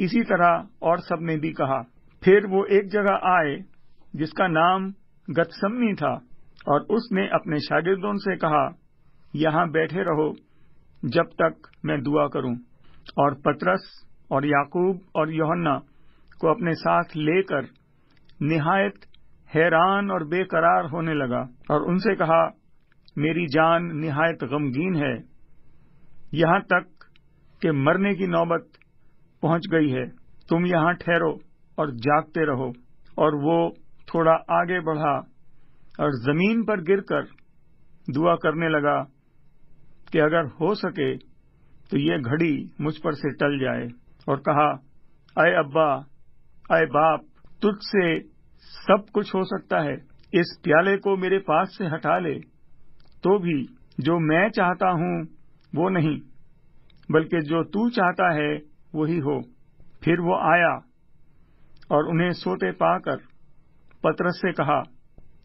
اسی طرح اور سب نے بھی کہا۔ پھر وہ ایک جگہ آئے جس کا نام گتسمنی تھا، اور اس نے اپنے شاگردوں سے کہا، یہاں بیٹھے رہو جب تک میں دعا کروں۔ اور پطرس اور یعقوب اور یوحنا کو اپنے ساتھ لے کر نہایت حیران اور بے قرار ہونے لگا، اور ان سے کہا، میری جان نہایت غمگین ہے، یہاں تک کہ مرنے کی نوبت پہنچ گئی ہے۔ تم یہاں ٹھہرو اور جاگتے رہو۔ اور وہ تھوڑا آگے بڑھا اور زمین پر گر کر دعا کرنے لگا کہ اگر ہو سکے تو یہ گھڑی مجھ پر سے ٹل جائے، اور کہا، اے ابا، اے باپ، تجھ سے سب کچھ ہو سکتا ہے، اس پیالے کو میرے پاس سے ہٹا لے، تو بھی جو میں چاہتا ہوں وہ نہیں بلکہ جو تو چاہتا ہے وہی ہو۔ پھر وہ آیا اور انہیں سوتے پا کر پطرس سے کہا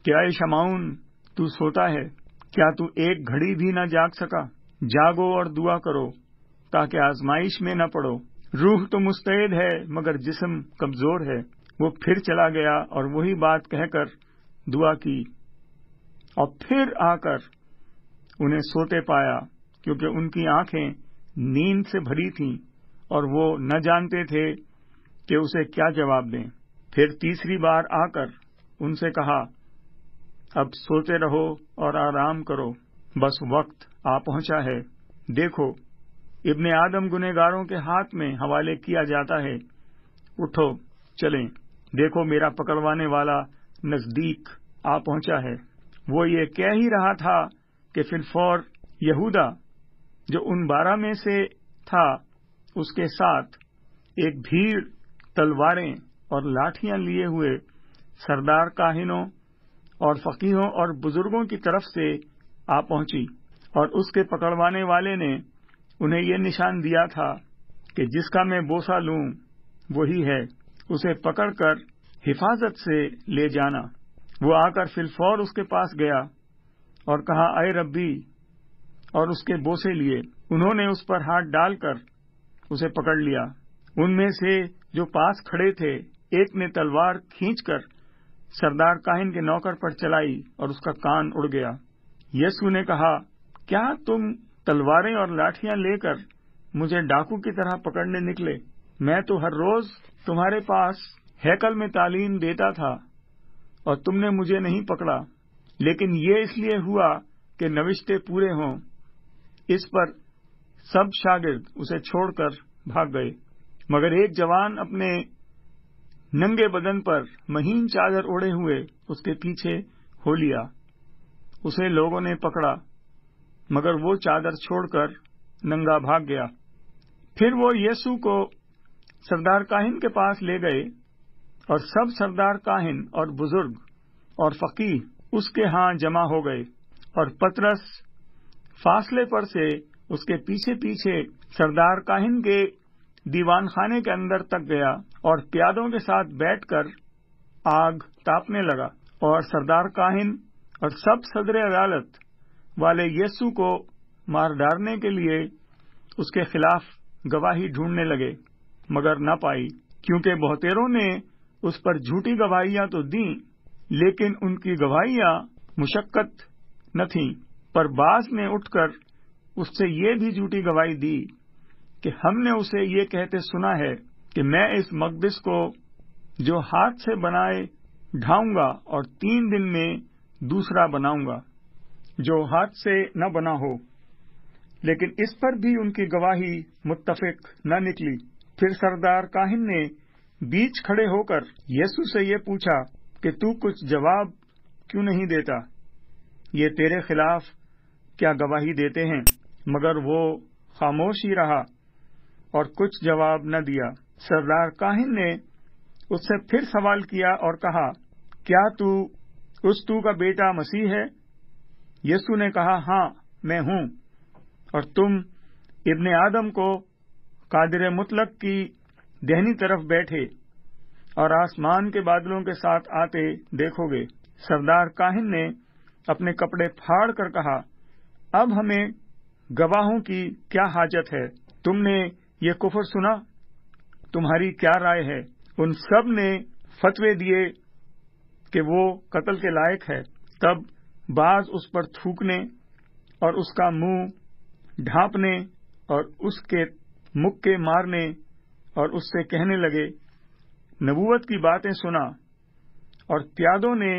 کہ اے شمعون، تو سوتا ہے، کیا تو ایک گھڑی بھی نہ جاگ سکا؟ جاگو اور دعا کرو تاکہ آزمائش میں نہ پڑو۔ روح تو مستعد ہے مگر جسم کمزور ہے۔ وہ پھر چلا گیا اور وہی بات کہہ کر دعا کی، اور پھر آ کر انہیں سوتے پایا، کیونکہ ان کی آنکھیں نیند سے بھری تھیں اور وہ نہ جانتے تھے کہ اسے کیا جواب دیں۔ پھر تیسری بار آ کر ان سے کہا، اب سوتے رہو اور آرام کرو، بس وقت آ پہنچا ہے۔ دیکھو، ابن آدم گنہگاروں کے ہاتھ میں حوالے کیا جاتا ہے۔ اٹھو، چلیں، دیکھو میرا پکڑوانے والا نزدیک آ پہنچا ہے۔ وہ یہ کہہ ہی رہا تھا کہ فی الفور یہودا جو ان 12 میں سے تھا، اس کے ساتھ ایک بھیڑ تلواریں اور لاٹھیاں لیے ہوئے سردار کاہنوں اور فقیہوں اور بزرگوں کی طرف سے آ پہنچی، اور اس کے پکڑوانے والے نے انہیں یہ نشان دیا تھا کہ جس کا میں بوسہ لوں وہی ہے، اسے پکڑ کر حفاظت سے لے جانا۔ وہ آ کر فی الفور اس کے پاس گیا اور کہا، اے ربی، اور اس کے بوسے لیے۔ انہوں نے اس پر ہاتھ ڈال کر اسے پکڑ لیا۔ ان میں سے جو پاس کھڑے تھے ایک نے تلوار کھینچ کر سردار کاہن کے نوکر پر چلائی اور اس کا کان اڑ گیا۔ یسوع نے کہا، کیا تم تلواریں اور لاٹھیاں لے کر مجھے ڈاکو کی طرح پکڑنے نکلے؟ میں تو ہر روز تمہارے پاس ہیکل میں تعلیم دیتا تھا اور تم نے مجھے نہیں پکڑا، لیکن یہ اس لیے ہوا کہ نوشتے پورے ہوں۔ اس پر سب شاگرد اسے چھوڑ کر بھاگ گئے، مگر ایک جوان اپنے ننگے بدن پر مہین چادر اوڑھے ہوئے اس کے پیچھے ہو لیا۔ اسے لوگوں نے پکڑا، مگر وہ چادر چھوڑ کر ننگا بھاگ گیا۔ پھر وہ یسوع کو سردار کاہن کے پاس لے گئے، اور سب سردار کاہن اور بزرگ اور فقیہ اس کے ہاں جمع ہو گئے، اور پطرس فاصلے پر سے اس کے پیچھے پیچھے سردار کاہن کے دیوان خانے کے اندر تک گیا، اور پیادوں کے ساتھ بیٹھ کر آگ تاپنے لگا، اور سردار کاہن اور سب صدر عدالت والے یسوع کو مار ڈالنے کے لیے اس کے خلاف گواہی ڈھونڈنے لگے، مگر نہ پائی، کیونکہ بہتیروں نے اس پر جھوٹی گواہیاں تو دیں، لیکن ان کی گواہیاں مشقت نہ تھیں۔ پر بعض نے اٹھ کر اس سے یہ بھی جھوٹی گواہی دی کہ ہم نے اسے یہ کہتے سنا ہے کہ میں اس مقدس کو جو ہاتھ سے بنائے ڈھاؤں گا اور 3 دن میں دوسرا بناؤں گا جو ہاتھ سے نہ بنا ہو۔ لیکن اس پر بھی ان کی گواہی متفق نہ نکلی۔ پھر سردار کاہن نے بیچ کھڑے ہو کر یسوع سے یہ پوچھا کہ تو کچھ جواب کیوں نہیں دیتا؟ یہ تیرے خلاف کیا گواہی دیتے ہیں؟ مگر وہ خاموش ہی رہا اور کچھ جواب نہ دیا۔ سردار کاہن نے اس سے پھر سوال کیا اور کہا، کیا تو کا بیٹا مسیح ہے؟ یسوع نے کہا، ہاں میں ہوں، اور تم ابن آدم کو قادر مطلق کی دہنی طرف بیٹھے اور آسمان کے بادلوں کے ساتھ آتے دیکھو گے۔ سردار کاہن نے اپنے کپڑے پھاڑ کر کہا، اب ہمیں گواہوں کی کیا حاجت ہے؟ تم نے یہ کفر سنا؟ تمہاری کیا رائے ہے؟ ان سب نے فتوے دیے کہ وہ قتل کے لائق ہے۔ تب بعض اس پر تھوکنے اور اس کا منہ ڈھانپنے اور اس کے مکے مارنے اور اس سے کہنے لگے، نبوت کی باتیں سنا، اور پیادوں نے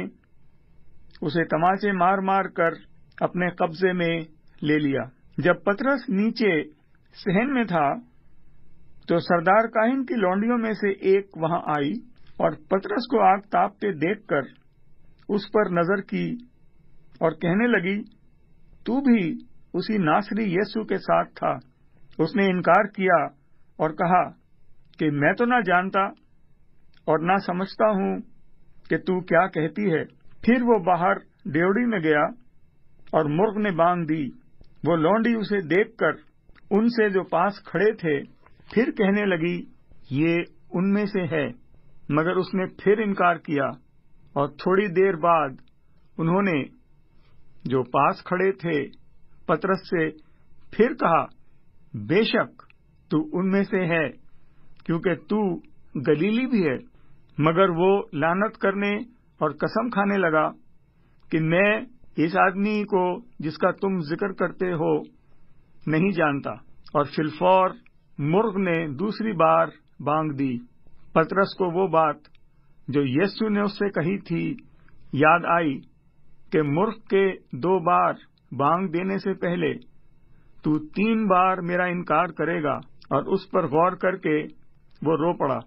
اسے تماچے مار مار کر اپنے قبضے میں لے لیا۔ جب پطرس نیچے صحن میں تھا تو سردار کاہن کی لونڈیوں میں سے ایک وہاں آئی اور پطرس کو آگ تاپتے دیکھ کر اس پر نظر کی اور کہنے لگی، تو بھی اسی ناصری یسوع کے ساتھ تھا۔ اس نے انکار کیا اور کہا کہ میں تو نہ جانتا اور نہ سمجھتا ہوں کہ تو کیا کہتی ہے۔ پھر وہ باہر ڈیوڑی میں گیا اور مرغ نے بانگ دی۔ وہ لونڈی اسے دیکھ کر ان سے جو پاس کھڑے تھے پھر کہنے لگی، یہ ان میں سے ہے، مگر اس نے پھر انکار کیا۔ اور تھوڑی دیر بعد انہوں نے جو پاس کھڑے تھے پطرس سے پھر کہا، بے شک تو ان میں سے ہے، کیونکہ تو گلیلی بھی ہے۔ مگر وہ لعنت کرنے اور قسم کھانے لگا کہ میں اس آدمی کو جس کا تم ذکر کرتے ہو نہیں جانتا۔ اور فی الفور مرغ نے دوسری بار بانگ دی۔ پطرس کو وہ بات جو یسوع نے اس سے کہی تھی یاد آئی کہ مرغ کے 2 بار بانگ دینے سے پہلے تو 3 بار میرا انکار کرے گا، اور اس پر غور کر کے وہ رو پڑا۔